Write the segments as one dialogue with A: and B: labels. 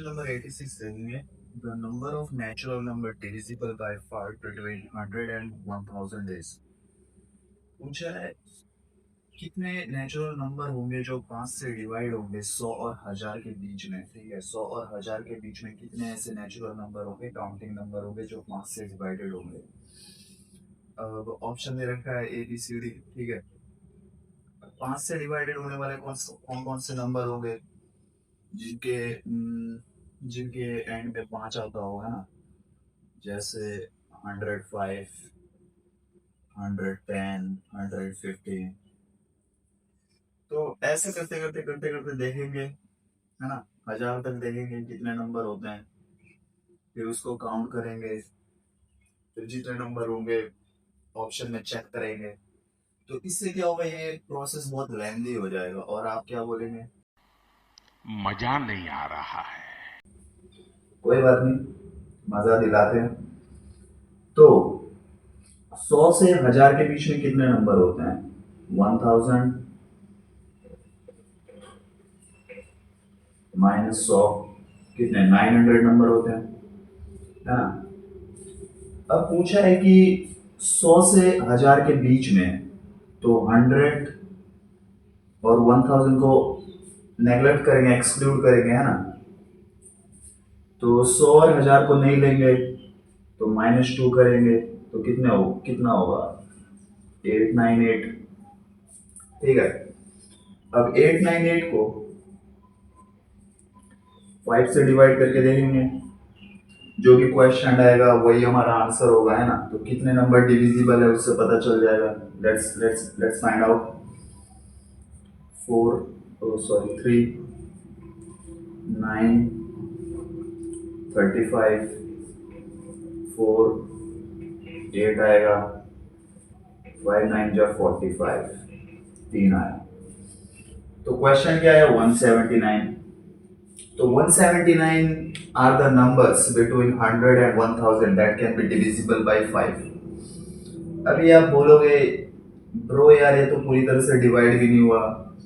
A: Question number 86 देखेंगे। The number of natural number divisible by 5 between 100 and 1000 is. पूछा है कितने नेचुरल नंबर होंगे जो 5 से डिवाइड होंगे 100 और 1000 के बीच में। ठीक है, 100 और 1000 के बीच में कितने ऐसे नेचुरल नंबर होंगे, काउंटिंग नंबर होंगे जो 5 से डिवाइडेड होंगे। अब ऑप्शन दे रखा है ए बी सी डी। ठीक है, 5 से डिवाइडेड होने वाले कौन कौन से नंबर होंगे जिनके जिनके एंड में 5 आता होगा ना, जैसे 105, 110, 115। तो ऐसे करते करते करते करते देखेंगे, है ना, 1000 तक देखेंगे कितने नंबर होते हैं, फिर उसको काउंट करेंगे, फिर जितने नंबर होंगे ऑप्शन में चेक करेंगे। तो इससे क्या होगा, ये प्रोसेस बहुत लेंदी हो जाएगा और आप क्या बोलेंगे,
B: मजा नहीं आ रहा है।
A: कोई बात नहीं, मजा दिलाते हैं। तो 100 से 1000 के बीच में कितने नंबर होते हैं, 1000 माइनस 100 कितने, 900 नंबर होते हैं, है ना। अब पूछा है कि 100 से 1000 के बीच में, तो 100 और 1000 को नेगलेक्ट करेंगे, एक्सक्लूड करेंगे, है ना। तो 100 और 1000 को नहीं लेंगे, तो -2 करेंगे, तो कितना होगा, 898। ठीक है, अब 898 को 5 से डिवाइड करके देखेंगे, जो भी क्वेश्चन आएगा वही हमारा आंसर होगा, है ना। तो कितने नंबर डिविजिबल है उससे पता चल जाएगा। Let's find out. 4, सॉरी 3, 9, 35, 4, 8 आएगा, 5 9 जा 45, 3 आया। तो क्वेश्चन क्या है, 179। तो 179 are the numbers between 100 and 1000 that can be divisible by 5। अभी आप बोलोगे ब्रो यार ये तो पूरी तरह से डिवाइड भी नहीं हुआ,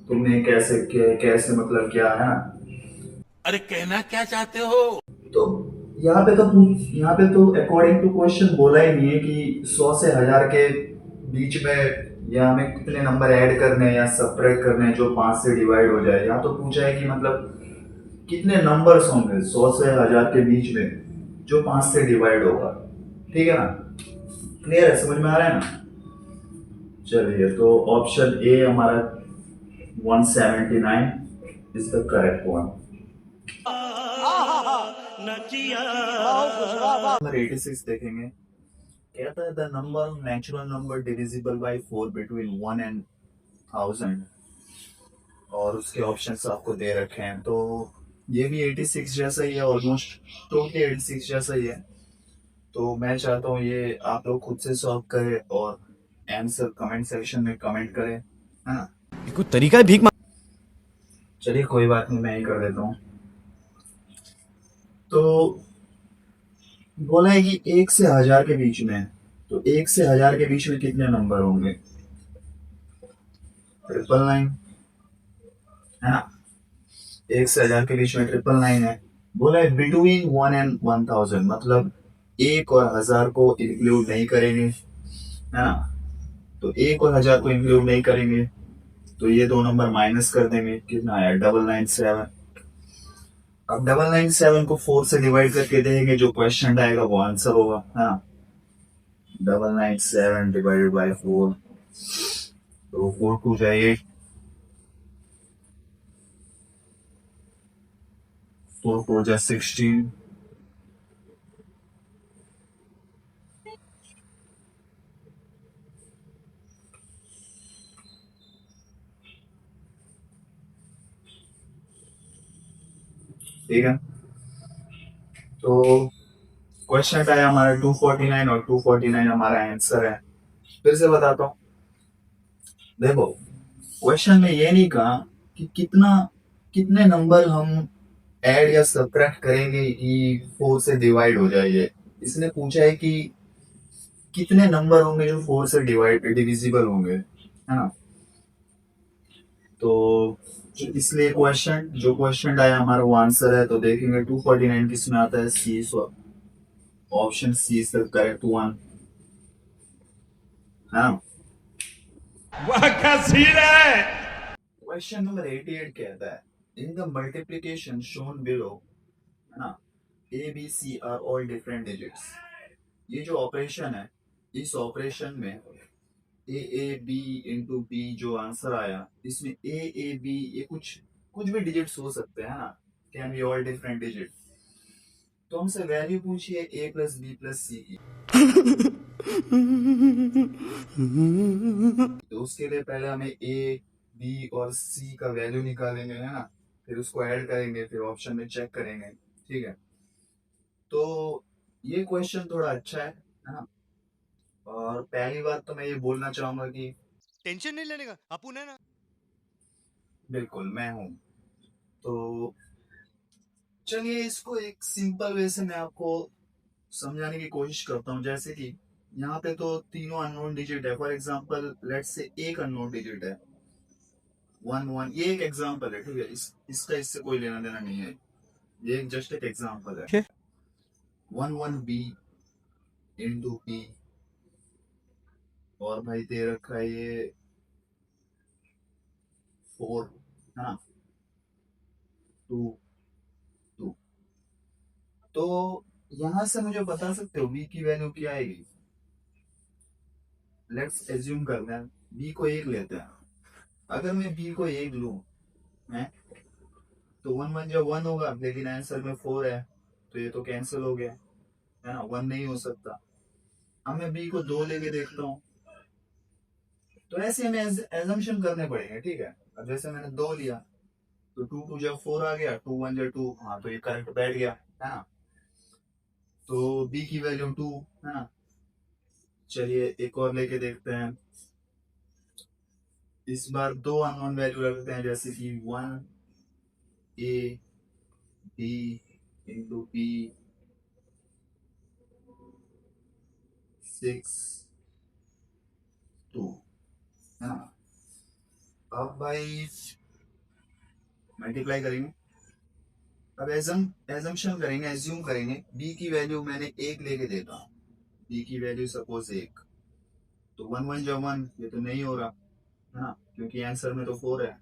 A: तुमने कैसे मतलब क्या, है ना।
B: अरे कहना क्या चाहते हो?
A: तो यहाँ पे तो अकॉर्डिंग टू क्वेश्चन बोला ही नहीं है कि 100 से 1000 के बीच में या हमें कितने नंबर ऐड करने हैं या सब्ट्रैक्ट करने हैं जो 5 से डिवाइड हो जाए। यहाँ तो पूछा है कि मतलब कितने नंबर्स होंगे 100 से 1000 के बीच में जो 5 से डिवाइड होगा। ठीक है ना, क्लियर है, समझ में आ रहा है ना। चलिए, तो ऑप्शन ए हमारा 179 is the correct one. Number 86 देखेंगे। कहता है the number natural number divisible by 4 between 1 and 1000, और उसके ऑप्शंस आपको दे रखे हैं। तो ये भी 86 जैसा ही है, ऑलमोस्ट टोटली 86 जैसा ही है। तो मैं चाहता हूँ ये आप लोग खुद से सॉल्व करें और आंसर कमेंट सेक्शन में कमेंट करें, है ना।
C: कुछ तरीका है भीख
A: चलिए कोई बात नहीं, मैं ही कर देता हूँ। तो बोला है कि 1 से 1000 के बीच में, तो 1 से 1000 के बीच में कितने नंबर होंगे, 999, है ना। 1 से 1000 के बीच में 999 है। बोला है बिटवीन 1 एंड 1000, मतलब 1 और 1000 को इंक्लूड नहीं करेंगे, है ना। तो 1 और 1000 को इंक्लूड नहीं करेंगे, तो ये दो नंबर माइनस कर देंगे, कितना आया 997। अब 997 को 4 से डिवाइड करके देंगे, जो क्वेश्चन आएगा वो आंसर होगा, है ना। 997 डिवाइडेड बाय 4, तो 4 2 जाए 8, 4 4 जा 16, ठीक है। तो क्वेश्चन आया हमारा 249 और 249 हमारा आंसर है। फिर से बताता हूँ, देखो क्वेश्चन में ये नहीं कहा कि कितने नंबर हम ऐड या सब्ट्रैक्ट करेंगे कि 4 से डिवाइड हो जाए। ये इसने पूछा है कि कितने नंबर होंगे जो 4 से डिवाइड डिविजिबल होंगे, है ना। तो इसलिए क्वेश्चन जो क्वेश्चन आया हमारा वो आंसर है, तो देखेंगे 249 किस में आता है, C, option C is the correct one. हाँ,
B: वाह क्या सीन है।
A: क्वेश्चन नंबर 88 कहता है, in the multiplication shown below, है ना, A B C are all different digits. ये जो ऑपरेशन है, इस ऑपरेशन में ए बी इंटू बी जो आंसर आया, इसमें ए बी ये कुछ कुछ भी डिजिट्स हो सकते हैं ना, can be all different digit. तो हमसे वैल्यू पूछिए ए प्लस बी प्लस सी की, तो उसके लिए पहले हमें ए बी और सी का वैल्यू निकालेंगे, है ना, फिर उसको ऐड करेंगे, फिर ऑप्शन में चेक करेंगे। ठीक है, तो ये क्वेश्चन थोड़ा अच्छा है ना। और पहली बात तो मैं ये बोलना चाहूंगा कि
C: टेंशन नहीं लेने का, अपुन है ना।
A: बिल्कुल मैं हूँ। तो चलिए इसको एक सिंपल वे से मैं आपको समझाने की कोशिश करता हूँ। जैसे कि यहाँ पे तो तीनों अननोन डिजिट है। फॉर एग्जांपल लेट्स से एक अननोन डिजिट है 1 1, ये एक एग्जांपल है, ठीक है, इसका इससे कोई लेना देना नहीं है, ये जस्ट एक एग्जांपल है। 1 1 बी इंटू बी, और भाई दे रखा है ये 4, हाँ, 2 2। तो यहाँ से मुझे बता सकते हो बी की वैल्यू क्या आएगी। लेट्स एज्यूम करते हैं बी को 1 लेते हैं। अगर मैं बी को 1 लूं, है, तो 1 1 जब 1 होगा, लेकिन आंसर में 4 है, तो ये तो कैंसिल हो गया, है ना, 1 नहीं हो सकता। अब मैं बी को 2 लेके देखता हूँ, तो ऐसे हमें एजम्पशन करने पड़ेंगे। ठीक है, अब जैसे मैंने 2 लिया, तो 2 2 जब 4 आ गया, 2 1 जब 2, हाँ, तो ये करेक्ट बैठ गया, है ना। तो बी की वैल्यू 2, है ना। चलिए एक और लेके देखते हैं। इस बार 2 अननोन वैल्यू रखते हैं, जैसे कि 1 ए बी इंटू बी 6 2, है ना। अब भाई मल्टीप्लाई करेंगे। अब एजम्पशन करेंगे, एज्यूम करेंगे बी की वैल्यू मैंने 1 लेके देता हूँ, बी की वैल्यू सपोज 1, तो 1 1 जब 1, ये तो नहीं हो रहा, है ना, क्योंकि आंसर में तो 4 है।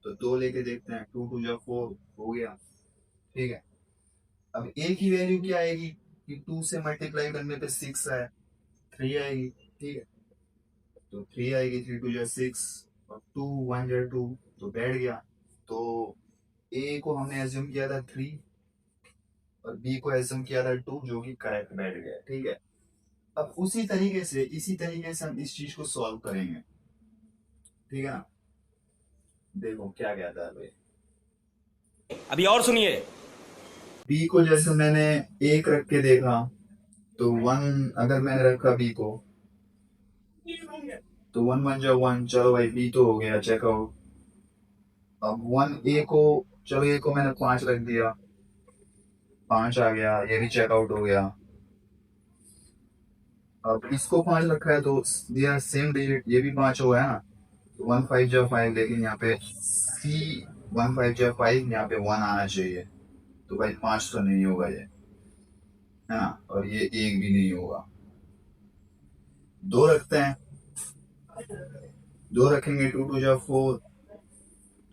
A: तो 2 लेके देखते हैं, 2 2 जब 4 हो गया। ठीक है, अब ए की वैल्यू क्या आएगी कि 2 से मल्टीप्लाई करने पे 6 है, 3 आएगी। ठीक है, तो 3 आएगी, 3 2 जा 6, और 2 1 जा 2, तो बैठ गया। तो ए को हमने एज्यूम किया था 3, और बी को एज्यूम किया था 2, जो कि करेक्ट बैठ गया। ठीक है, अब इसी तरीके से हम इस चीज को सॉल्व करेंगे। ठीक है ना, देखो क्या कहता है भाई।
D: अभी और सुनिए।
A: बी को जैसे मैंने 1 रख के देखा, तो 1 अगर मैंने रखा बी को, तो 1 1 जो 1, चलो भाई बी तो हो गया चेकआउट। अब 1 ए को, चलो ए को मैंने 5 रख दिया, 5 आ गया, ये भी चेकआउट हो गया। अब इसको 5 रखा है, तो दिया सेम डिजिट, ये भी 5 हो गया ना, तो 1 5 जो 5, लेकिन यहाँ पे सी 1 5 जो 5, यहाँ पे 1 आना चाहिए, तो भाई 5 तो नहीं होगा ये, है ना, और ये 1 भी नहीं होगा। 2 रखते हैं, 2 रखेंगे, 2 2 जो 4,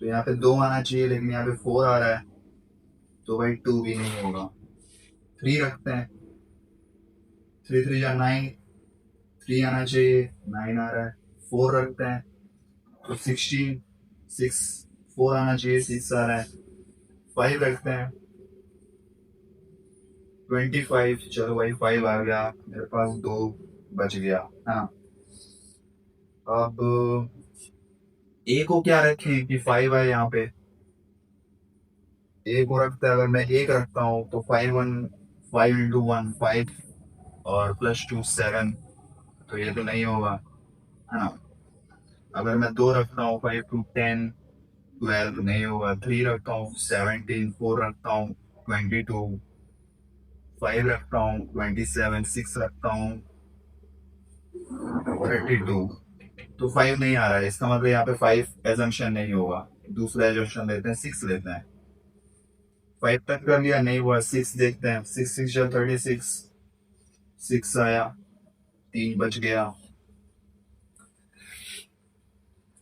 A: तो यहाँ पे 2 आना चाहिए, लेकिन यहाँ पे 4 आ रहा है, तो भाई 2 भी नहीं होगा। 3 रखते हैं, 3 3 जा 9, 3 आना चाहिए, 9 आ रहा है। 4 रखते हैं, तो 16 6, 4 आना चाहिए, 6 आ रहा है। 5 रखते हैं, 25, चलो भाई 5 आ गया, मेरे पास 2 बच गया, हाँ। अब ए को क्या रखें कि 5 है यहाँ पे, ए को रखते हैं, अगर मैं 1 रखता हूँ तो 5 1 5 इंटू 1 5, और प्लस 2 7, तो ये तो नहीं होगा, है ना। अगर मैं 2 रखता हूँ, 5 2 10 12, नहीं होगा। 3 रखता हूँ 17, 4 रखता हूँ 22, 5 रखता हूँ 27, 6 रखता हूँ 32, तो 5 नहीं आ रहा है, इसका मतलब यहाँ पे 5 एजम्पशन नहीं होगा। दूसरा एजम्पशन लेते हैं 6 लेते हैं। 5 तक कर लिया, नहीं हुआ 6 देखते हैं। 6 6 जा 36, 6 आया, 3 बच गया।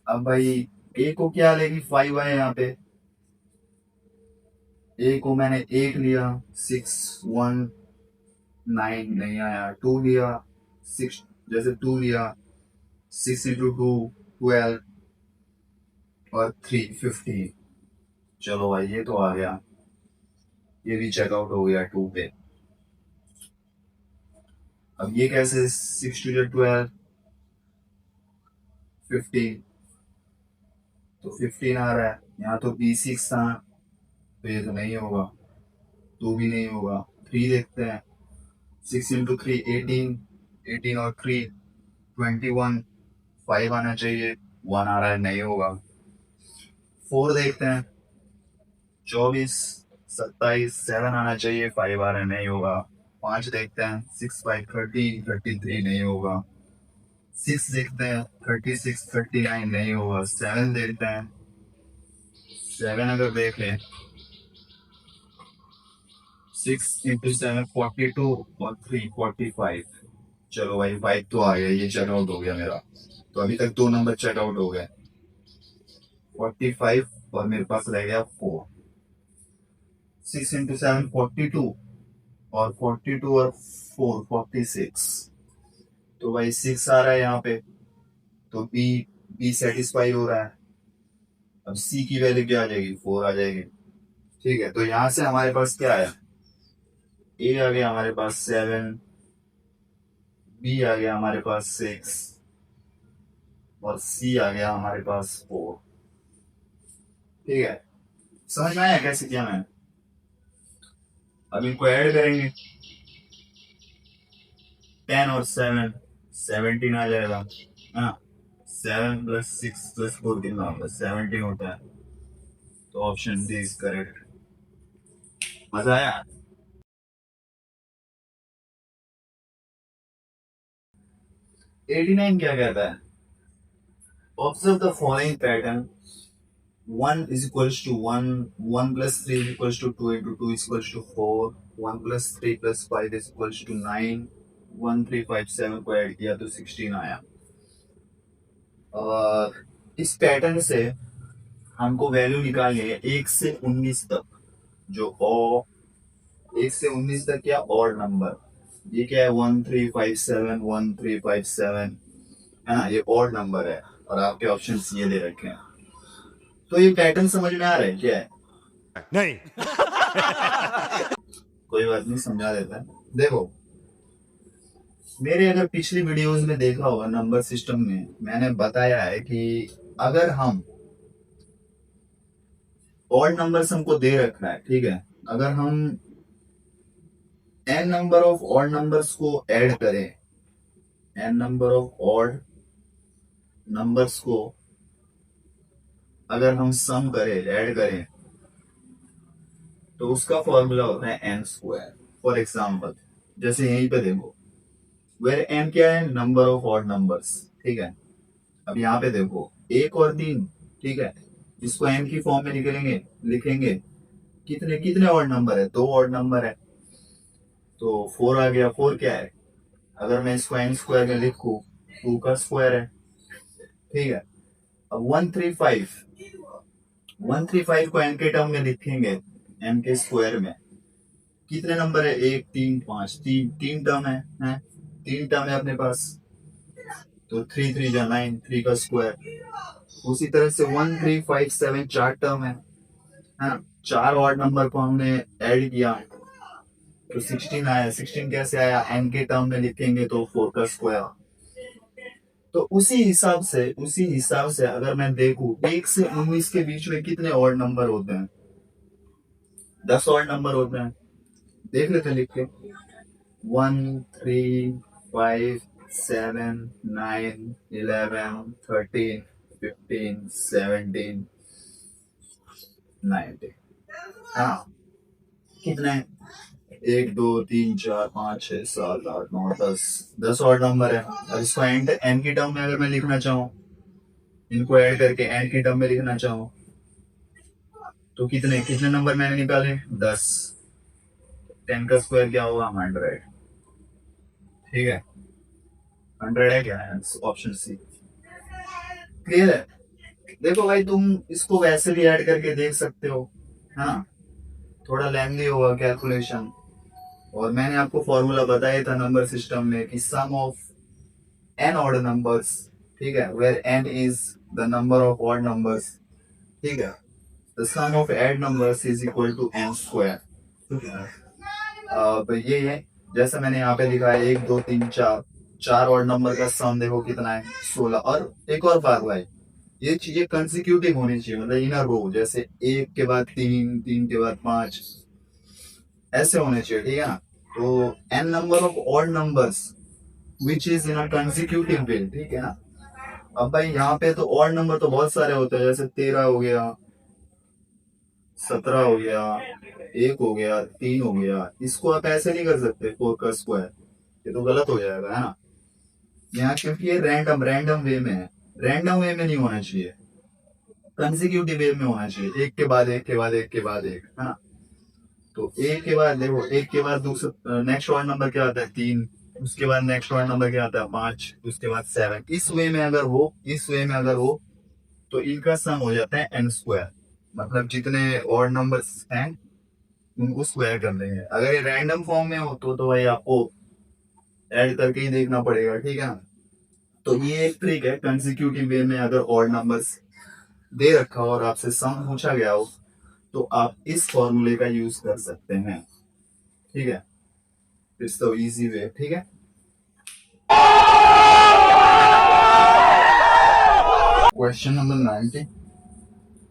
A: अब भाई ए को क्या लेगी, 5 है यहाँ पे, ए को मैंने 8 लिया, 6 1 9 नहीं आया, 2 लिया, 6 जैसे 2 लिया, 6 इंटू 2 12 और 3 15। चलो भाई ये तो आ गया, ये भी चेकआउट हो गया 2 पे। अब ये कैसे, 6 टू 12 15, तो 15 आ रहा है। यहाँ तो B6 था, तो ये तो नहीं होगा, 2 भी नहीं होगा। 3 देखते हैं, 6 इंटू 3 18, 18 और 3 21, 5 आना चाहिए, 1 आ रहा है, नहीं होगा। 4 देखते हैं, 24 27, 7 आना चाहिए, 5 आ रहा है, नहीं होगा। 5 देखते हैं, 6 5 13, 33 नहीं होगा। 6 देखते हैं, 36 39 नहीं होगा। 7 देखते हैं, 7 अगर देख लें, 6 इंटू 7 42 और 3 45। चलो भाई 5 तो आ गया, ये चेकआउट हो गया मेरा। तो अभी तक 2 नंबर चेकआउट हो गए, 45 और मेरे पास रह गया 4। 6 इंटू 7 42 और 42 और 4 46। तो भाई 6 आ रहा है यहाँ पे, तो बी सेटिस्फाई हो रहा है। अब सी की वैल्यू क्या आ जाएगी, 4 आ जाएगी। ठीक है, तो यहाँ से हमारे पास क्या आया, ए आ गया हमारे पास 7, बी आ गया हमारे पास 6 और सी आ गया हमारे पास 4। ठीक है, समझ में आया कैसे किया मैंने। अब इनको ऐड करेंगे, 10 और 7 17 आ जाएगा। हाँ, 7 प्लस 6 प्लस 4 कितना होता है, 17 होता है। तो ऑप्शन डी इज करेक्ट। मजा आया। 89 क्या कहता है, observe the following pattern, 1 is equals to 1, 1 plus 3 is equals to 2 into 2 is equals to 4, 1 plus 3 plus 5 is equals to 9, 1 3 5 7 को ऐड किया तो 16 आया। और इस पैटर्न से हमको वैल्यू निकालनी है 1 से 19 तक, जो 1 से 19 तक क्या ऑड नंबर, ये क्या है 1 3 5 7, 1 3 5 7 है ना, ये ऑड नंबर है और आपके ऑप्शन ये दे रखे हैं। तो ये पैटर्न समझ में आ रहा है क्या है,
C: नहीं।
A: कोई बात नहीं, समझा देता है। देखो मेरे अगर पिछली वीडियोस में देखा होगा नंबर सिस्टम में, मैंने बताया है कि अगर हम ऑड नंबर्स हमको दे रखा है, ठीक है, अगर हम n number of odd numbers को ऐड करें, n number of odd numbers को अगर हम सम करें, ऐड करें, तो उसका फॉर्मूला होता है n स्क्वायर। फॉर एग्जाम्पल जैसे यहीं पे देखो, वेर n क्या है, नंबर ऑफ ऑड नंबर्स। ठीक है, अब यहाँ पे देखो 1 और 3, ठीक है, इसको n की फॉर्म में लिखेंगे कितने कितने ऑड नंबर है, 2 ऑड नंबर है, तो 4 आ गया। 4 क्या है, अगर मैं इसको n स्क्वायर में लिखूं 2 का स्क्वायर है। ठीक है, अब 135 को n के टर्म में लिखेंगे, n के स्क्वायर में कितने नंबर है, 1 3 5, तीन टर्म है, 3 टर्म है अपने पास, तो 3 3 जा 9, 3 का स्क्वायर। उसी तरह से 1 3 5 7 4 टर्म है ना, 4 ऑड नंबर को हमने ऐड किया तो 16 आया। 16 कैसे आया, n के टर्म में लिखेंगे तो 4 का स्क्वायर। तो उसी हिसाब से अगर मैं देखूं 1 से 19 के बीच में कितने ऑड नंबर होते हैं, 10 ऑड नंबर होते हैं। देख लेते लिख के, 1 3 5 7 9 11 13 15 17 19। हाँ, कितने, 1 2 3 4 5 6 7 8 9 10 ऑड नंबर है। और इसको n की टर्म में अगर मैं लिखना चाहूँ, इनको ऐड करके n की टर्म में लिखना चाहूँ, तो कितने कितने नंबर मैंने निकाले? 10। 10 का स्क्वायर क्या होगा? 100। ठीक है, 100 है क्या? Option C. क्लियर है? देखो भाई, तुम इसको वैसे भी ऐड करके देख सकते हो, है ना? थोड़ा लेंथी होगा कैलकुलेशन। और मैंने आपको फॉर्मूला बताया था नंबर सिस्टम में कि sum of n odd numbers, ठीक है, where n is the number of odd numbers, ठीक है, the sum of odd numbers is equal to n square. ठीक है, अब ये है जैसा मैंने यहाँ पे लिखा है 1 2 3 4, 4 ऑड नंबर का सम देखो कितना है? 16। और एक और बात भाई, ये चीजें कंसिक्यूटिव होनी चाहिए, मतलब इन अ रो, जैसे 1 के बाद 3, 3 के बाद 5, ऐसे होने चाहिए, ठीक है ना? तो n number of odd numbers which is in a consecutive way, ठीक है ना? अब भाई यहाँ पे तो ऑड नंबर तो बहुत सारे होते हैं, जैसे 13 हो गया, 17 हो गया, 1 हो गया, 3 हो गया। इसको आप ऐसे नहीं कर सकते 4 का स्क्वायर, ये तो गलत हो जाएगा, है ना? यहाँ क्योंकि ये रैंडम वे में है, रैंडम वे में नहीं होना चाहिए, कंसिक्यूटिव वे में होना चाहिए, एक के बाद एक के बाद एक के बाद एक, है ना? तो एक के बाद देखो, एक के बाद दूसरा नेक्स्ट ऑड नंबर क्या आता है? 3। उसके बाद नेक्स्ट ऑड नंबर क्या आता है? 5। उसके बाद 7। इस वे में अगर हो, इस वे में अगर हो, तो इनका सम हो जाता है n स्क्वायर। मतलब जितने ऑड नंबर्स हैं उनको स्क्वायर कर देंगे। अगर ये रैंडम फॉर्म में हो तो भाई आपको ऐड करके ही देखना पड़ेगा, ठीक है ना? तो ये एक ट्रिक है, कंसिक्यूटिव वे में अगर ऑड नंबर्स दे रखा हो और आपसे सम पूछा गया हो तो आप इस फॉर्मूले का यूज कर सकते हैं, ठीक है? इट्स द इजी वे, ठीक है? क्वेश्चन नंबर 90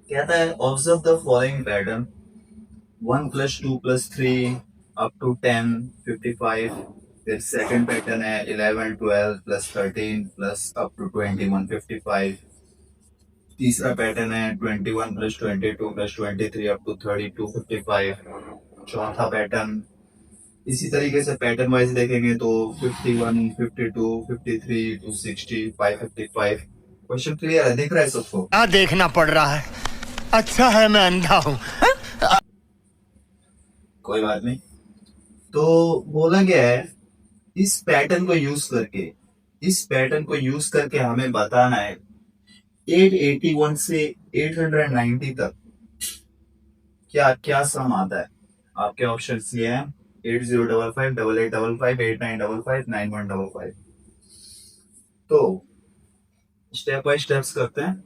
A: कहता है observe the following pattern 1 + 2 + 3 up to 10 55। फिर सेकंड पैटर्न है 11 12 + 13 प्लस अप टू 21 55। तीसरा पैटर्न है 21 + 22 + 23 अप टू 32 55। चौथा पैटर्न इसी तरीके से पैटर्न वाइज देखेंगे तो 51 52 53 टू 60 555। क्वेश्चन क्लियर है? दिख रहा है सबको?
C: क्या देखना पड़ रहा है? अच्छा है मैं अंधा हूँ।
A: कोई बात नहीं। तो बोला गया है इस पैटर्न को यूज करके हमें बताना है 881 से 890 तक क्या क्या सम आता है। आपके ऑप्शन ये हैं 8055 8855 8955 9155। तो स्टेप बाय स्टेप्स करते हैं।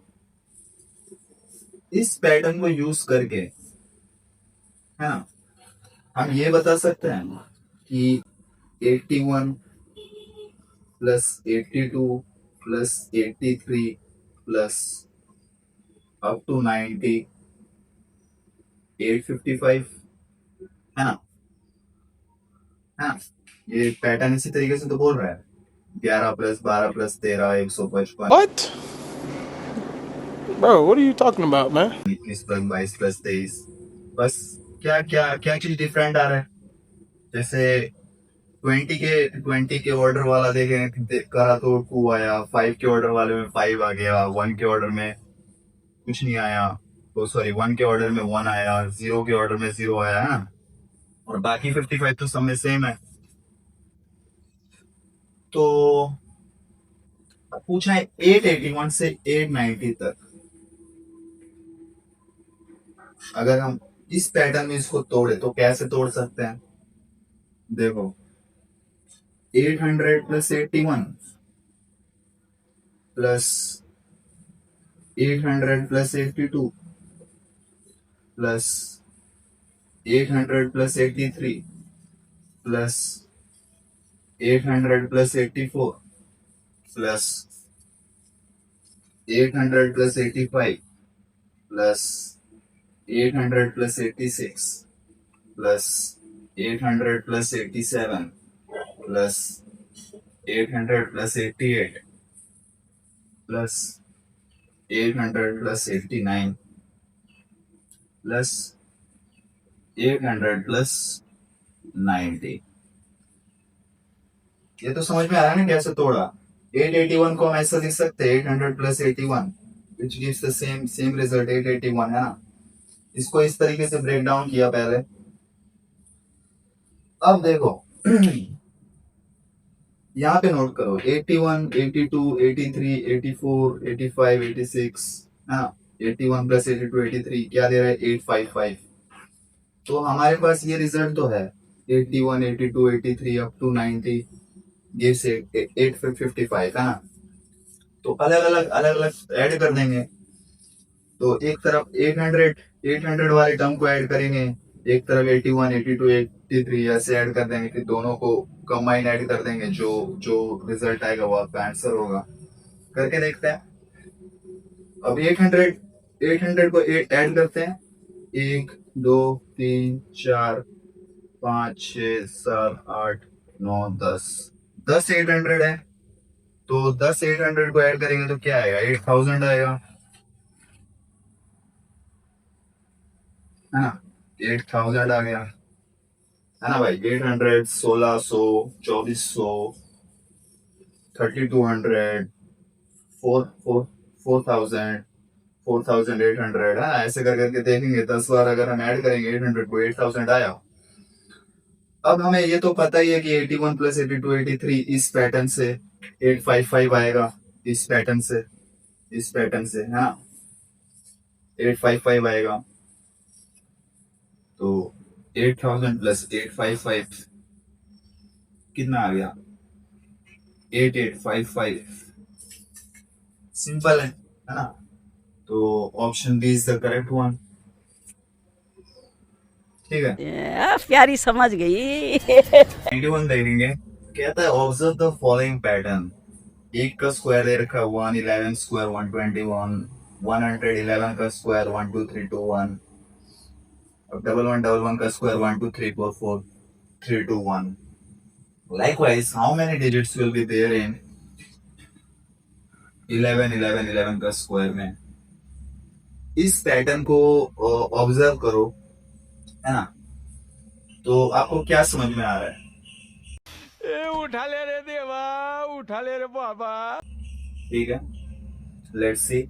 A: इस पैटर्न को यूज करके, है ना, हम ये बता सकते हैं कि 81 plus 82 plus 83 plus up to 90 855, है ना? है ना? ये पैटर्न इसी तरीके से तो बोल रहा है 11 plus 12 plus 13 155।
E: What? Bro, what are you talking about, man?
A: 21 plus 22 plus 23। बस क्या क्या क्या चीज डिफरेंट आ रहा है? जैसे 20 के ऑर्डर वाला करा तो 2 आया, 5 के ऑर्डर वाले में 5 आ गया, 1 के ऑर्डर में कुछ नहीं आया, तो सॉरी 1 के ऑर्डर में 1 आया, 0 के ऑर्डर में 0 आया, है ना? और बाकी 55 तो सब में सेम है। तो पूछा है 881 से 890 तक, अगर हम इस पैटर्न में इसको तोड़े तो कैसे तोड़ सकते हैं? देखो 800 plus 81 plus 800 plus 82 plus 800 plus 83 plus 800 plus 84 plus 800 plus 85 plus 800 plus 86 plus 800 plus 87 plus 800 plus 88 plus 800 plus 89 plus 800 plus 90। ये तो समझ में आ रहा है ना कैसे तोड़ा? 881 को हम ऐसा लिख सकते हैं 800 plus 81 which gives the same result 881, है ना? इसको इस तरीके से ब्रेक डाउन किया पहले। अब देखो यहाँ पे नोट करो 81, 82, 83, 84, 85, 86, हाँ 81 प्लस 82, 83 क्या दे रहा है 855। तो हमारे पास ये रिजल्ट तो है 81, 82, 83 अप टू 90 गिव्स 855 है ना। तो अलग अलग ऐड कर देंगे। तो एक तरफ 800 वाले टर्म को ऐड करेंगे, एक तरफ 81, 82, 83 ऐसे ऐड कर देंगे, फिर दोनों को कंबाइन ऐड कर देंगे, जो जो रिजल्ट आएगा वो आपका आंसर होगा। करके देखते हैं। अब 800 को ऐड करते हैं, 1 2 3 4 5 6 7 8 9 10 10 800 है। तो 10 800 को ऐड करेंगे तो क्या आएगा 8000 आएगा, है ना। 8000 आ गया, है ना भाई। 800, 1600, 2400, 3200, 4000, 4800 है। ऐसे कर करके देखेंगे 10 बार अगर हम ऐड करेंगे 800 को 8000 आया। अब हमें ये तो पता ही है कि 81 प्लस 82, 83 इस पैटर्न से 855 आएगा, इस पैटर्न से हाँ 855 आएगा। तो 8000 प्लस 855 कितना आ गया 8855। सिंपल है ना। तो option B is the correct one. ठीक है,
F: प्यारी समझ गई
A: 91 देखेंगे। कहता है ऑब्जर्व द फॉलोइंग पैटर्न। एक का स्क्वायर दे रखा है 111 स्क्वायर 121, 111 का स्क्वायर 12321, डबल वन का square 12344 321। Likewise, how many digits will be there in 11 का स्क्वायर में। इस पैटर्न को ऑब्जर्व करो, है ना। तो आपको क्या समझ में आ रहा है।
B: उठा ले रे देवा, उठा ले रे बाबा।
A: ठीक है, लेट्स सी।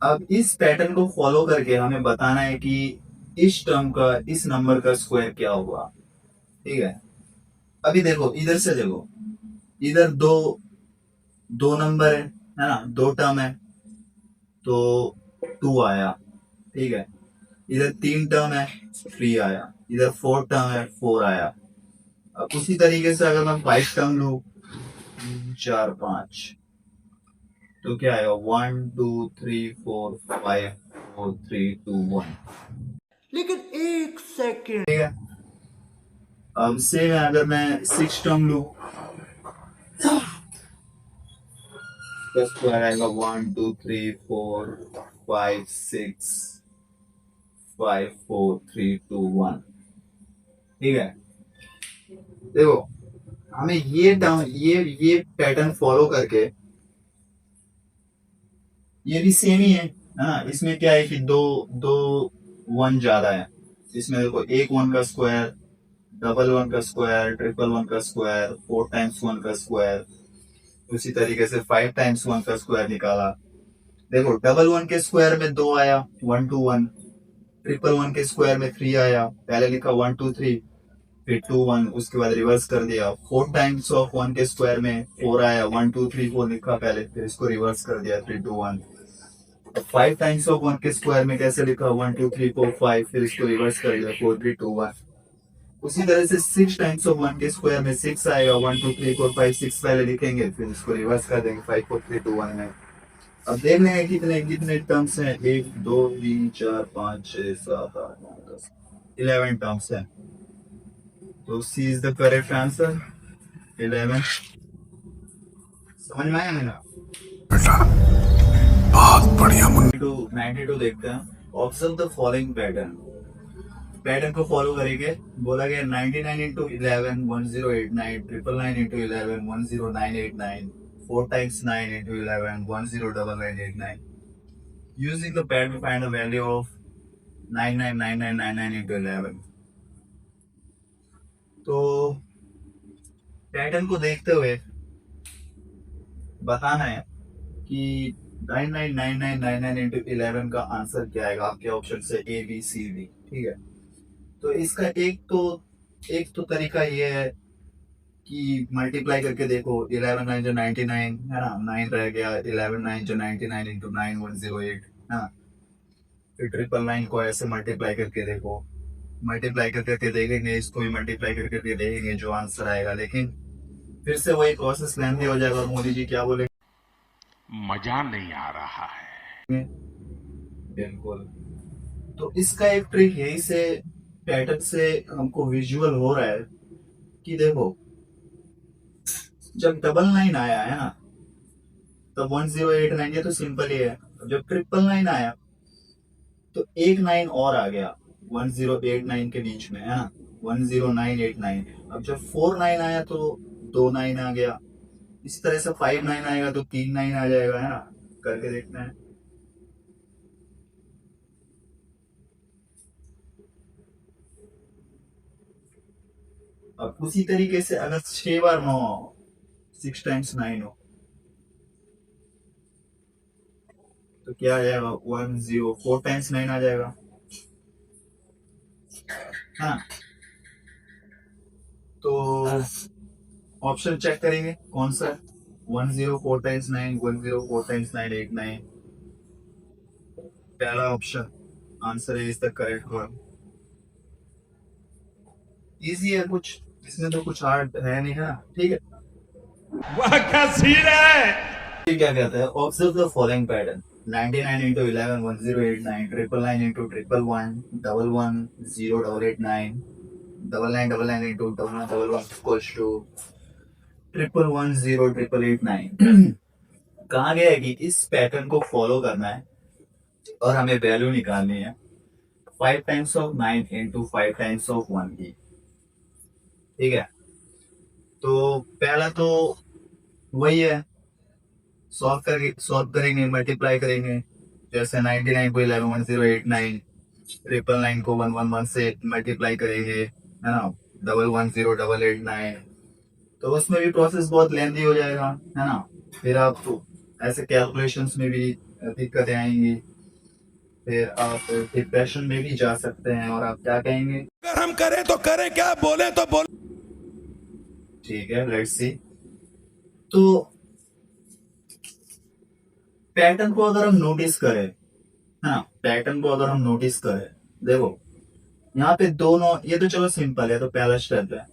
A: अब इस पैटर्न को फॉलो करके हमें बताना है कि इस टर्म का इस नंबर का स्क्वायर क्या होगा। ठीक है, अभी देखो इधर से देखो, इधर दो नंबर है ना, दो टर्म है तो 2 आया। ठीक है, इधर 3 टर्म है 3 आया, इधर 4 टर्म है 4 आया। अब उसी तरीके से अगर मैं 5 टर्म लू 4 5 तो क्या आएगा 1 2 3 4 5 4 3 2 1।
C: लेकिन एक सेकंड।
A: ठीक है, अब से अगर मैं 6 टर्म लू तो स्क्वायर आएगा 1 2 3 4 5 6 5 4 3 2 1। ठीक है, देखो हमें ये पैटर्न फॉलो करके, ये भी सेम ही है ना। इसमें क्या है कि दो दो 1 ज्यादा है। इसमें देखो एक 1 का स्क्वायर, डबल 1 का स्क्वायर, ट्रिपल 1 का स्क्वायर, 4 टाइम्स 1 का स्क्वायर, उसी तरीके से 5 टाइम्स 1 का स्क्वायर निकाला। देखो डबल 1 के स्क्वायर में 2 आया 1 2 1, ट्रिपल 1 के स्क्वायर में 3 आया, पहले लिखा 1 2 3 फिर 2 1, उसके बाद रिवर्स कर दिया। 4 टाइम्स ऑफ 1 के स्क्वायर में 4 आया, 1 2 3 4 लिखा पहले, फिर इसको रिवर्स कर दिया 3 2 1। 5 टाइम्स ऑफ 1 के स्क्वायर में कैसे लिखा 1 2 3 4 5, फिर इसको रिवर्स कर दिया 4 3 2 1। उसी तरह से 6 टाइम्स ऑफ 1 के स्क्वायर में 6 आएगा, 1 2 3 4 5 6 पहले लिखेंगे, फिर इसको रिवर्स कर देंगे 5 4 3 2 1 में। अब देख लेंगे कितने कितने टर्म्स हैं, 1 2 3 4 5 6 7 8 9 10 11 टर्म्स हैं। तो सी इज द करेक्ट आंसर 11। समझ में आया मेरा।
C: बहुत बढ़िया मुन्ना।
A: 92 देखते हैं। Observe the following pattern. Pattern को फॉलो करेंगे। बोला गया 99 into 11 1089, 999 into 11 10989, 4 times 9 into 11 109989. Using the pattern to find the value of 999999 into 11. तो पैटर्न को देखते हुए बताना है कि 999999 इंटू 11 का आंसर क्या आएगा आपके ऑप्शन से ए बी सी डी। ठीक है, तो इसका एक तो तरीका ये है कि मल्टीप्लाई करके देखो। 11 9 जो 99 है ना, 9 रह गया, 11 9 जो 99 इंटू 9 108 है ना। फिर 999 को ऐसे मल्टीप्लाई करके देखो, मल्टीप्लाई करके देखेंगे, इसको भी मल्टीप्लाई करके देखेंगे जो आंसर आएगा। लेकिन फिर से वही प्रोसेस लेंथी हो जाएगा। और मोदी जी क्या बोले,
B: मजा नहीं आ रहा है।
A: बिल्कुल। तो इसका एक ट्रिक यही से पैटर्न से हमको विजुअल हो रहा है कि देखो, जब 999 आया है ना, तो 1089, ये तो सिंपल ही है। जब 999 आया तो एक 9 और आ गया 1089 के बीच में, है ना, 10989। अब जब 49 आया तो 29 आ गया। इस तरह से 59 आएगा तो 39 आ जाएगा, है ना। करके देखना है। अब उसी तरीके से अगर 6 बार 9 हो, 6 टाइम्स 9 हो, तो क्या आ जाएगा 10, 4 टाइम्स 9 आ जाएगा। हाँ, तो ऑप्शन चेक करेंगे कौन सा है। 10 4 टाइम्स 9, 10 4 टाइम्स 9 89। पहला ऑप्शन आंसर है, is the correct one. Easy है कुछ, इसमें तो कुछ हार्ड है नहीं, है ना। ठीक है,
B: वाह क्या सीन है।
A: ये क्या कहता है, observe the following pattern. 99 into 11 1089, 999 into 11 11 0 889, 9999 into 11 equals to 11 0 889। कहा गया है कि इस पैटर्न को फॉलो करना है और हमें वैल्यू निकालनी है 5 times of 9 into 5 times of 1 की। ठीक है, तो पहला तो वही है, सॉल्व करेंगे, मल्टीप्लाई करेंगे। जैसे 99 को 11 1089, 999 को 111 से मल्टीप्लाई करेंगे, है ना, 11 0 889। तो उसमें भी प्रोसेस बहुत लेंथी हो जाएगा, है ना। फिर आप ऐसे कैलकुलेशंस में भी दिक्कतें आएंगी, फिर आप डिप्रेशन में भी जा सकते हैं। और आप क्या कहेंगे,
B: अगर हम करें तो करें क्या, बोले तो बोले।
A: ठीक है, लेट्स सी। तो पैटर्न को अगर हम नोटिस करें, है ना, पैटर्न को अगर हम नोटिस करें, देखो यहाँ पे दोनों, ये तो चलो सिंपल है, तो पहला स्टेप है,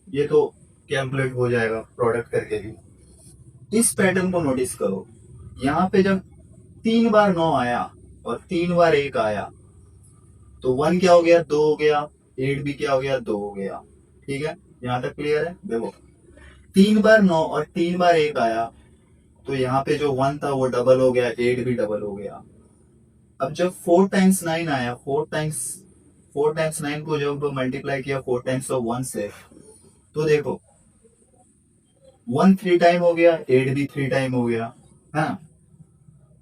A: ये तो कैलकुलेट हो जाएगा प्रोडक्ट करके भी। इस पैटर्न को नोटिस करो, यहाँ पे जब 3 बार 9 आया और 3 बार 1 आया, तो 1 क्या हो गया, 2 हो गया, 8 भी क्या हो गया, 2 हो गया। ठीक है, यहाँ तक क्लियर है। देखो 3 बार 9 और 3 बार 1 आया, तो यहाँ पे जो 1 था वो डबल हो गया, 8 भी डबल हो गया। अब जब 4 टाइम्स 9 आया, 4 टाइम्स 9 को जब मल्टीप्लाई किया 4 टाइम्स ऑफ 1 से, तो देखो 1 3 टाइम हो गया, 8 भी 3 टाइम हो गया, है ना।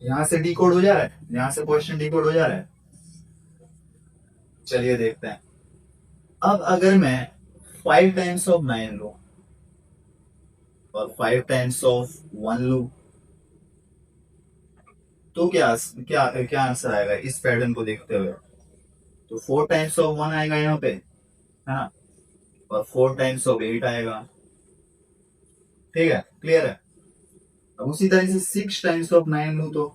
A: यहाँ से डिकोड हो जा रहा है, यहाँ से क्वेश्चन डिकोड हो जा रहा है। चलिए देखते हैं। अब अगर मैं 5 टाइम्स ऑफ 9 लूं और 5 टाइम्स ऑफ 1 लूं, तो क्या क्या क्या आंसर आएगा इस पैटर्न को देखते हुए। तो 4 टाइम्स ऑफ 1 आएगा यहाँ पे, है ना, और 4 टाइम्स ऑफ 8 आएगा। ठीक है, क्लियर है। अब उसी तरह से 6 टाइम्स ऑफ 9 लूं तो,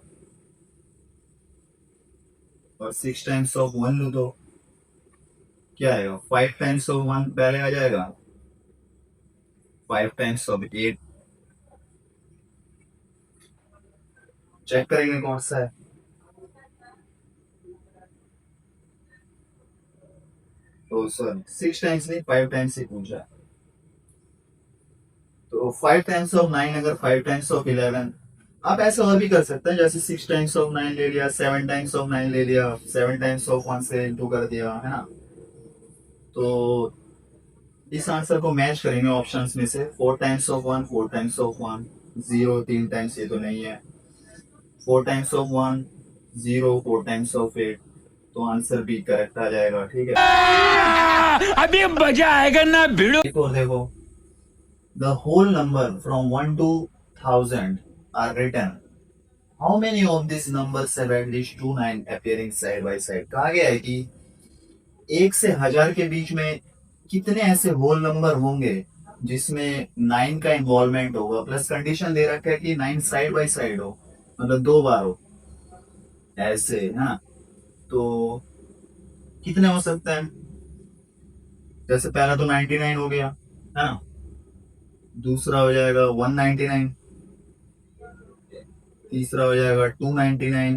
A: और 6 टाइम्स ऑफ 1 लूं तो क्या आएगा, 5 टाइम्स ऑफ 1 पहले आ जाएगा, 5 टाइम्स ऑफ 8। चेक करेंगे कौन सा है। तो सॉरी, 6 टाइम्स नहीं, 5 टाइम्स ही पूछा। तो 5 टाइम्स ऑफ 9 अगर 5 टाइम्स ऑफ 11, आप ऐसे और भी कर सकते हैं, जैसे 6 टाइम्स ऑफ 9 ले लिया, 7 टाइम्स ऑफ 9 ले लिया, 7 टाइम्स ऑफ 1 से इंटू कर दिया, है ना। तो इस आंसर को मैच करेंगे ऑप्शंस में से, 4 times of 1, 4 times of 1, 0 3 times, ये तो नहीं है। 4 टाइम्स ऑफ 1 0, 4 टाइम्स ऑफ 8, तो आंसर भी करेक्ट आ जाएगा। ठीक है,
B: अभी मजा आएगा ना भिड़ो।
A: देखो the whole number from 1 to 1000 are written how many of this number 7-9 appearing side by side? कहा गया है कि 1 से 1000 के बीच में कितने ऐसे होल नंबर होंगे जिसमें 9 का इन्वॉल्वमेंट होगा, प्लस कंडीशन दे रखा है कि 9 साइड बाय साइड हो, मतलब 2 बार हो, ऐसे ना। तो कितने हो सकते हैं? जैसे पहला तो 99 हो गया है ना, दूसरा हो जाएगा 199, तीसरा हो जाएगा 299 है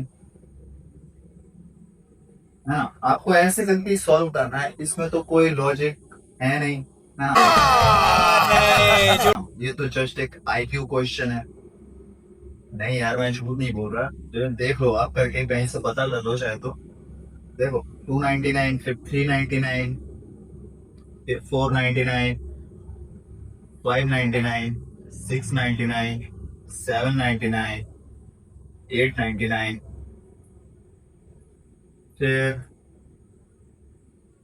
A: ना। आपको ऐसे करके सॉल्व करना है, इसमें तो कोई लॉजिक है नहीं है ना। ये तो जस्ट एक आईक्यू क्वेश्चन है। नहीं यार, मैं झूठ नहीं बोल रहा, जो देख लो आप करके, कहीं से पता लग लो चाहे तो। देखो 299, फिर 399, फिर 499, 599, 699, 799, 899, फिर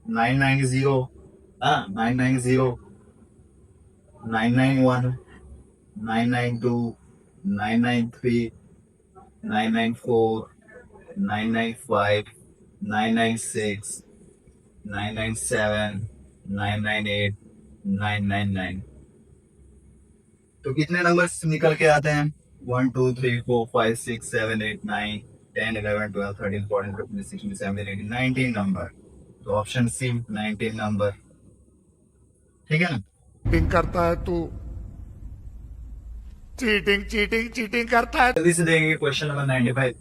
A: 990, हाँ 990, 991, 992, 993, 994, 995, 996, 997, 998, 999। तो कितने नंबर्स निकल के आते हैं? 1 2 3 4 5 6 7 8 9 10 11 12 13 14 15 16 17 18 19 नंबर। तो ऑप्शन सी 19 नंबर, ठीक है ना।
C: चीटिंग करता है तू, चीटिंग चीटिंग चीटिंग करता है।
A: जल्दी से देखेंगे question number 95।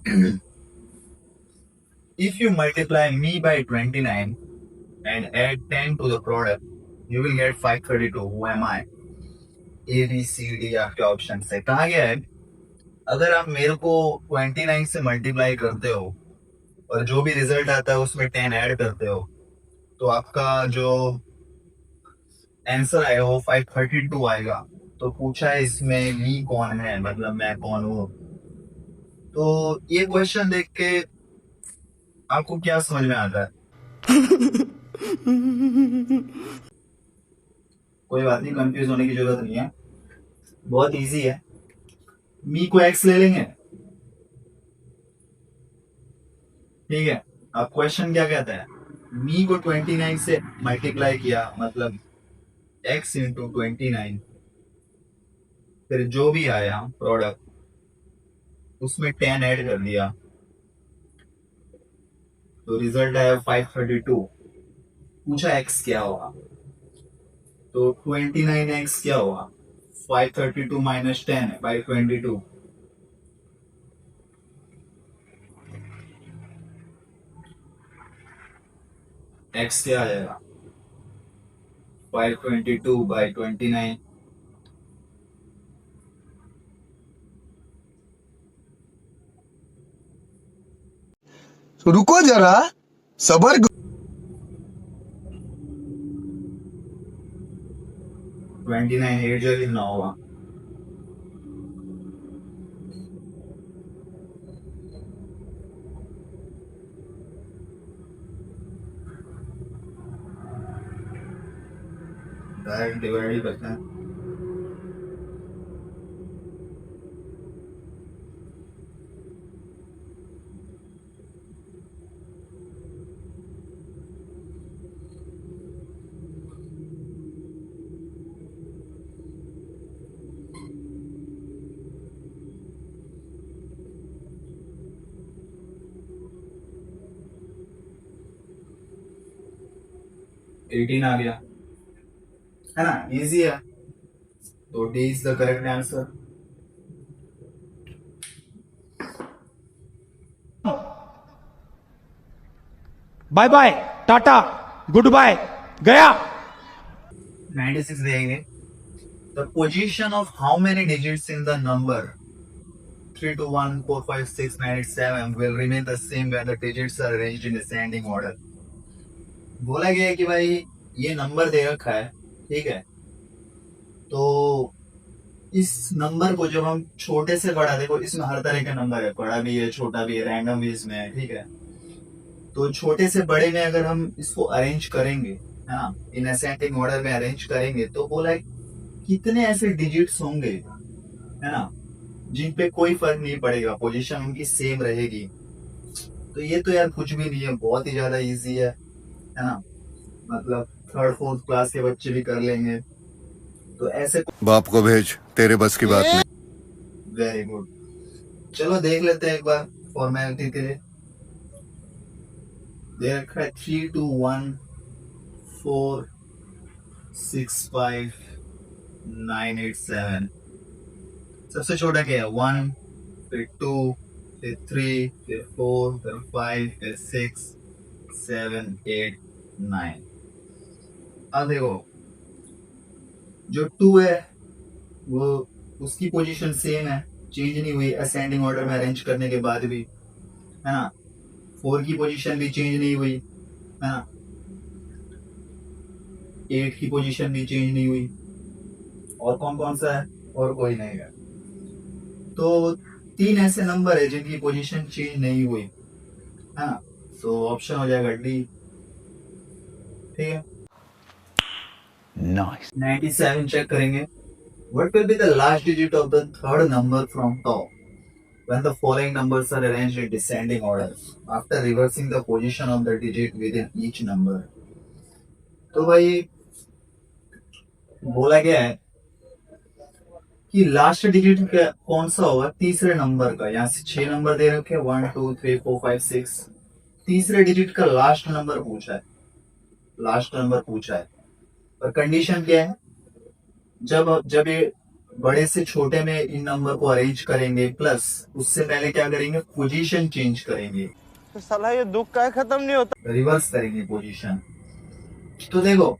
A: If you multiply me by 29 and add 10 to the product, you will get 532. Who am I? A, B, C, D आपके ऑप्शन से। कहा गया है अगर आप मेरे को 29 से मल्टीप्लाई करते हो और जो भी रिजल्ट आता है उसमें 10 ऐड करते हो, तो आपका जो आंसर आएगा वो 532 आएगा। तो पूछा है इसमें मी कौन है, मतलब मैं कौन हूँ। तो ये क्वेश्चन देख के आपको क्या समझ में आता है? कोई बात नहीं, कंफ्यूज होने की जरूरत नहीं है, बहुत इजी है। मी को एक्स ले लेंगे, ठीक है। अब क्वेश्चन क्या कहता है? मी को 29 से मल्टीप्लाई किया, मतलब x इंटू 29, फिर जो भी आया प्रोडक्ट उसमें 10 ऐड कर दिया, तो रिजल्ट आया 532। पूछा x क्या होगा, तो 29x क्या होगा? 532 माइनस 10 बाई 22, x क्या आ जाएगा? 522 बाई 29,
C: रुको जरा, सबर
A: 29 8 जो लिखना होगा। डायरेक्ट डिवाइड ही करते हैं। एटीन आ गया है ना, इजी है। तो D is the correct answer.
B: Bye bye, टाटा, गुड बाय, गया।
A: 96 देंगे। The position of how many digits in the number 3 2 1 4 5 6 9 8 7 will remain the same when the digits are arranged in descending order। बोला गया है कि भाई ये नंबर दे रखा है, ठीक है, तो इस नंबर को जब हम छोटे से बड़ा, देखो इसमें हर तरह का नंबर है, बड़ा भी है, छोटा भी है, रैंडम भी इसमें है, ठीक है। तो छोटे से बड़े में अगर हम इसको अरेंज करेंगे, है ना, इन असेंडिंग ऑर्डर में अरेंज करेंगे, तो बोला कितने ऐसे डिजिट्स होंगे, है ना, जिन पे कोई फर्क नहीं पड़ेगा, पोजीशन उनकी सेम रहेगी। तो ये तो यार कुछ भी नहीं है, बहुत ही ज्यादा इजी है ना। मतलब थर्ड फोर्थ क्लास के बच्चे भी कर लेंगे। तो ऐसे
C: बाप को भेज, तेरे बस की बात नहीं।
A: Very good. चलो देख लेते हैं एक बार फॉर्मेलिटी के लिए। दे रखा है 3 2 1 4 6 5 9 8 7। सबसे छोटा क्या है? 1, फिर 2, फिर 3, फिर 4, फिर 5, फिर 6 7 8 9। अब देखो, जो 2 है वो उसकी पोजीशन सेम है, चेंज नहीं हुई असेंडिंग ऑर्डर में अरेंज करने के बाद भी, है ना। 4 की पोजीशन भी चेंज नहीं हुई, है ना। 8 की पोजीशन भी चेंज नहीं हुई। और कौन कौन सा है? और कोई नहीं है। तो 3 ऐसे नंबर है जिनकी पोजीशन चेंज नहीं हुई, है ना। तो ऑप्शन हो जाएगा डी। ठीक है,
B: नाइस।
A: 97 चेक करेंगे। What will be the last digit of the third number from top when the following numbers are arranged in descending order after reversing the position of the digit within each number? तो भाई बोला गया है कि last digit कौन सा होगा तीसरे नंबर का। यहाँ से 6 नंबर दे रखे, 1 2 3 4 5 6। तीसरे डिजिट का लास्ट नंबर पूछा है, लास्ट नंबर पूछा है। और कंडीशन क्या है? जब ये बड़े से छोटे में इन नंबर को अरेंज करेंगे, प्लस उससे पहले क्या करेंगे? पोजीशन चेंज करेंगे,
E: तो साला ये दुख का खत्म नहीं होता।
A: रिवर्स करेंगे पोजीशन। तो देखो,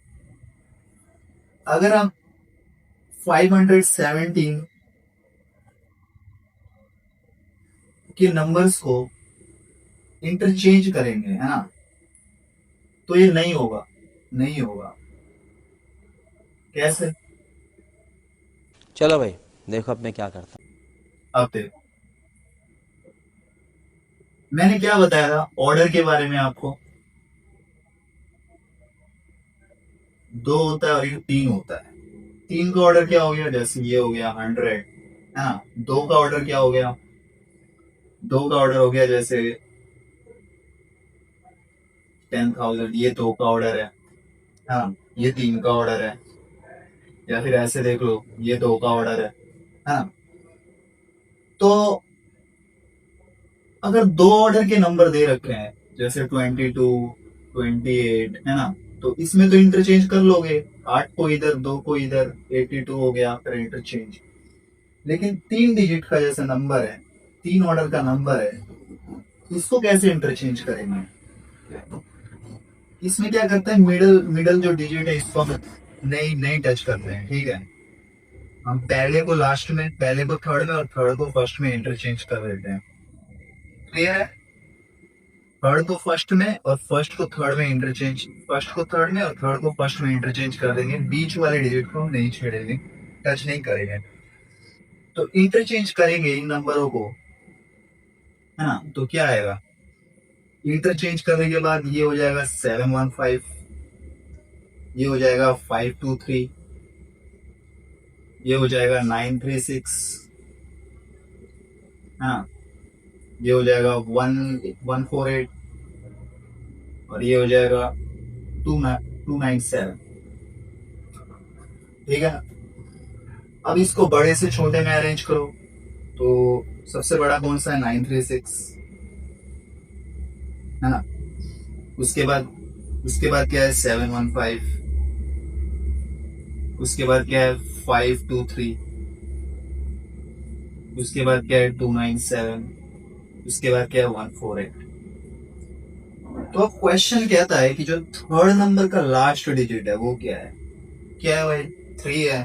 A: अगर हम 517 के नंबर्स को इंटरचेंज करेंगे, है ना, तो ये नहीं होगा, नहीं होगा। कैसे?
D: चलो भाई देखो अब मैं क्या करता हूँ।
A: अब देखो, मैंने क्या बताया था ऑर्डर के बारे में आपको? 2 होता है और ये 3 होता है। 3 का ऑर्डर क्या हो गया? जैसे ये हो गया 100, है ना। 2 का ऑर्डर क्या हो गया? 2 का ऑर्डर हो गया जैसे 10,000। ये 2 का ऑर्डर है ना। ये 3 का ऑर्डर है। या फिर ऐसे देख लो, ये 2 का ऑर्डर है ना। तो अगर 2 ऑर्डर के नंबर दे रखे हैं जैसे 22 28, है ना, तो इसमें तो इंटरचेंज कर लोगे। 8 को इधर, 2 को इधर, 82 हो गया, फिर इंटरचेंज। लेकिन 3 डिजिट का जैसे नंबर है, 3 ऑर्डर का नंबर है, इसको कैसे इंटरचेंज करेंगे? इसमें क्या करते हैं? मिडल जो डिजिट है इसको हम नहीं टच करते हैं। ठीक है, हम पहले को लास्ट में, पहले को थर्ड में और थर्ड को फर्स्ट में इंटरचेंज कर देते हैं। क्लियर है? थर्ड को फर्स्ट में और फर्स्ट को थर्ड में इंटरचेंज, फर्स्ट को थर्ड में और थर्ड को फर्स्ट में इंटरचेंज कर देंगे। बीच वाले डिजिट को हम नहीं छेड़ेंगे, टच नहीं करेंगे। तो इंटरचेंज करेंगे इन नंबरों को, है ना। तो क्या आएगा? इंटरचेंज करने के बाद ये हो जाएगा 715, ये हो जाएगा 523, ये हो जाएगा 936, हाँ, ये हो जाएगा 148 और ये हो जाएगा 297। ठीक है, अब इसको बड़े से छोटे में अरेंज करो। तो सबसे बड़ा कौन सा है? 936, है ना। उसके बाद क्या है? 715। उसके बाद क्या है? 523। उसके बाद क्या है? 297। उसके बाद क्या है? 148। तो अब क्वेश्चन कहता है कि जो थर्ड नंबर का लास्ट डिजिट है वो क्या है? क्या है भाई? 3 है।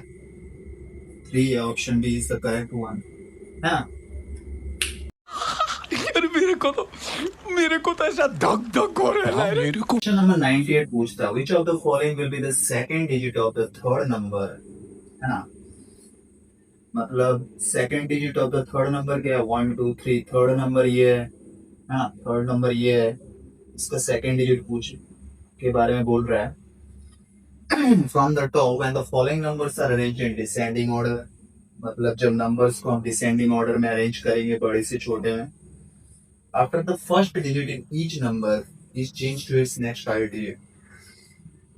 A: 3 है, option D is the correct one, है ना।
B: यार मेरे को तो ऐसा धक धक हो रहा है मेरे को।
A: क्वेश्चन नंबर 98 पूछता है which of the following will be the second digit of the third number, है ना। मतलब second digit of the third number क्या है? 1 2 3। थर्ड नंबर ये है, हाँ, थर्ड नंबर ये है। इसका सेकंड डिजिट पूछ के बारे में बोल रहा है। From the top when the following numbers are arranged in descending order, मतलब जब नंबर्स को हम डिसेंडिंग ऑर्डर में अरेंज करेंगे बड़े से छोटे में, after the first digit in each number is change to its next higher digit.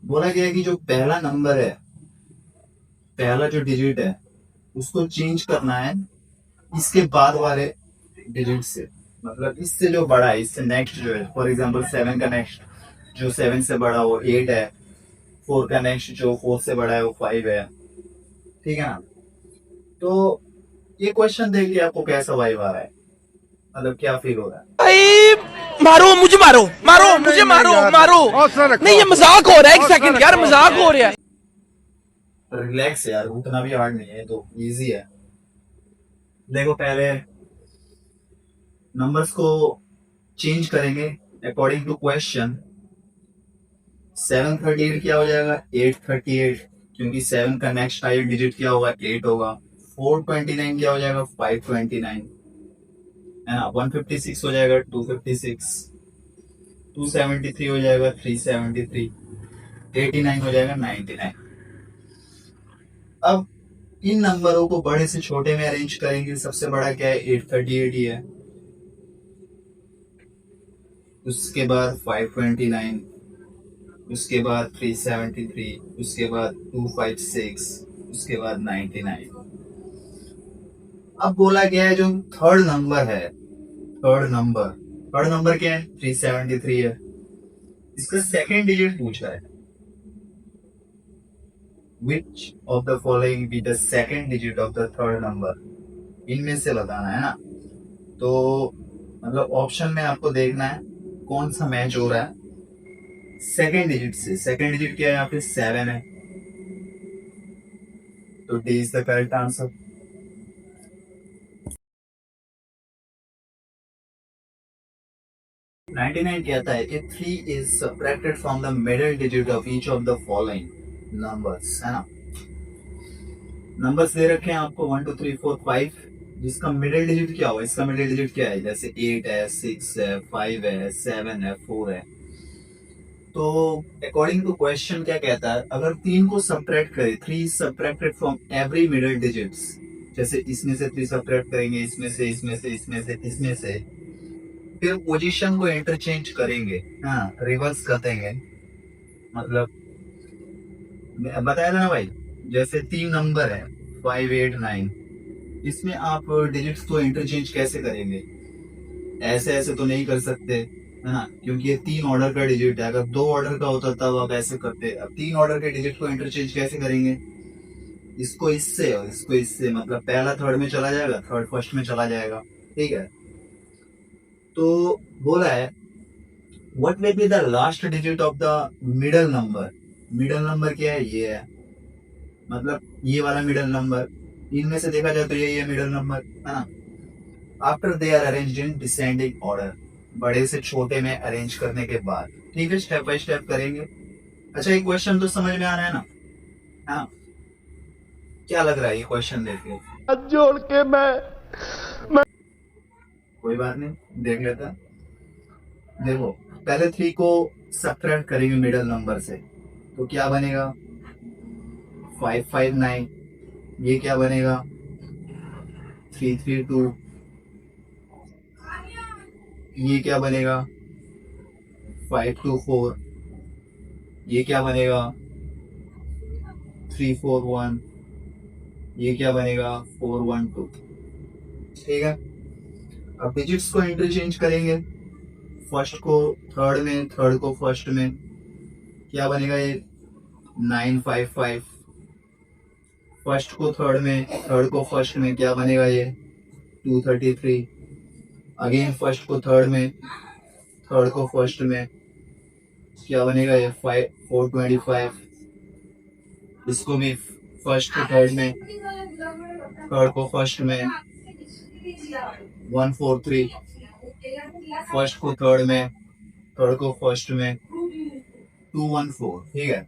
A: बोला गया है कि जो पहला नंबर है, पहला जो डिजिट है, उसको चेंज करना है इसके बाद वाले डिजिट से। मतलब इससे जो बड़ा है, इससे नेक्स्ट जो है, फॉर एग्जांपल 7 का नेक्स्ट जो 7 से बड़ा वो 8 है, 4 का नेक्स्ट जो 4 से बड़ा है वो 5 है। ठीक है ना? तो ये क्वेश्चन देख के आपको कैसा वाइब आ रहा है, मतलब क्या फील हो रहा है?
G: भाई मारो मुझे, मारो मारो मुझे, मारो मारो। नहीं ये मजाक हो रहा है, एक सेकंड यार, मजाक हो रहा है।
A: रिलैक्स यार, उतना भी हार्ड नहीं है, तो इजी है। देखो पहले नंबर्स को चेंज करेंगे अकॉर्डिंग टू क्वेश्चन। 738 क्या हो जाएगा? 838, क्योंकि 7 का नेक्स्ट हायर डिजिट क्या होगा? 8 होगा। 429 क्या हो जाएगा? 529 है ना। 156 हो जाएगा 256, 273 हो जाएगा 373, 89 हो जाएगा 99। अब इन नंबरों को बड़े से छोटे में अरेंज करेंगे। सबसे बड़ा क्या है? 838 ही है। उसके बाद 529, उसके बाद 373, उसके बाद 256, उसके बाद 99। अब बोला गया है जो थर्ड नंबर है, थर्ड नंबर क्या है? 373 है। इसका सेकेंड डिजिट पूछा है। Which of the following be the second digit of the third number? इनमें से बताना है ना। तो मतलब ऑप्शन में आपको देखना है कौन सा मैच हो रहा है सेकेंड डिजिट से। सेकेंड डिजिट क्या है? यहाँ पे 7 है, तो D is the correct answer. $99 कहता है कि 3 is subtracted from the middle digit of each of the following numbers, है ना। नंबर्स दे रखे हैं आपको 1 2 3 4 5, जिसका मिडिल डिजिट क्या होगा? इसका मिडिल डिजिट क्या है? जैसे 8 है, 6 है, 5 है, 7 है, 4 है। तो अकॉर्डिंग टू क्वेश्चन क्या कहता है? अगर 3 को सब्ट्रैक्ट करें, 3 is subtracted from every middle digits. जैसे इसमें से 3 सब्ट्रैक्ट करेंगे, इसमें से, इसमें से, इसमें से, इसमें से, फिर पोजीशन को इंटरचेंज करेंगे, हाँ रिवर्स कर देंगे। मतलब बताया था ना भाई, जैसे 3 नंबर है 5 8 9, इसमें आप डिजिट्स को इंटरचेंज कैसे करेंगे? ऐसे ऐसे तो नहीं कर सकते, है ना, क्योंकि ये 3 ऑर्डर का डिजिट है। अगर 2 ऑर्डर का होता तब आप ऐसे करते। अब 3 ऑर्डर के डिजिट को इंटरचेंज कैसे करेंगे? इसको इससे और इसको इससे, मतलब पहला थर्ड में चला जाएगा, थर्ड फर्स्ट में चला जाएगा। ठीक है, तो बोला है what will be the last digit of the middle number. Middle number क्या है? ये है, मतलब ये वाला मिडल नंबर। इनमें से देखा जाए तो ये मिडल नंबर है ना। After they are arranged in descending order, बड़े से छोटे में अरेंज करने के बाद। ठीक है, स्टेप बाय स्टेप करेंगे। अच्छा, ये क्वेश्चन तो समझ में आ रहा है ना? हाँ, क्या लग रहा है ये क्वेश्चन देख के?
B: जोड़ के मैं
A: कोई बात नहीं, देख लेता। देखो पहले 3 को सब्ट्रैक्ट करेंगे मिडल नंबर से, तो क्या बनेगा? 559। ये क्या बनेगा? 332। ये क्या बनेगा? 524। ये क्या बनेगा? 341। ये क्या बनेगा? 412। ठीक है, अब डिजिट्स को इंटरचेंज करेंगे। फर्स्ट को थर्ड में, थर्ड को फर्स्ट में, क्या बनेगा? ये 955। फर्स्ट को थर्ड में, थर्ड को फर्स्ट में, क्या बनेगा? ये 233। अगेन फर्स्ट को थर्ड में, थर्ड को फर्स्ट में, क्या बनेगा? ये 425। इसको भी फर्स्ट को थर्ड में, थर्ड को फर्स्ट में, 143। फर्स्ट को थर्ड में, थर्ड को फर्स्ट में, 214। ठीक है,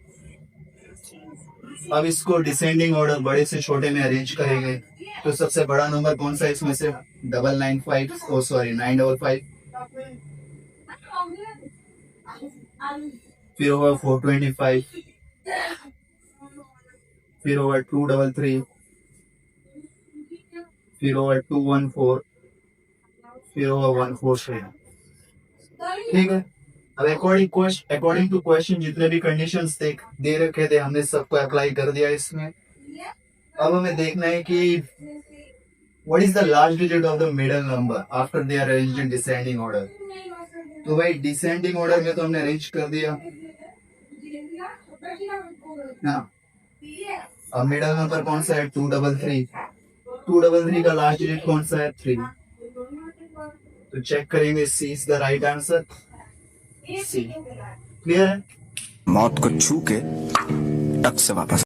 A: अब इसको डिसेंडिंग ऑर्डर बड़े से छोटे में अरेंज करेंगे। तो सबसे बड़ा नंबर कौन सा है इसमें से? 955। फिर होगा 425, फिर होगा 233, फिर होगा 214, फिर होगा 143। ठीक है। अब अकॉर्डिंग टू क्वेश्चन जितने भी कंडीशंस दे रखे थे हमने सबको अप्लाई कर दिया इसमें। अब हमें देखना है कि what is the last digit of the middle number after they are arranged in descending order. तो भाई डिसेंडिंग ऑर्डर में तो हमने अरेंज कर दिया ना। अब मिडल नंबर कौन सा है? 233। 233 का लास्ट डिजिट कौन सा है? 3। तो चेक करेंगे C is the right answer. C clear है।
H: मौत को छू के टक से वापस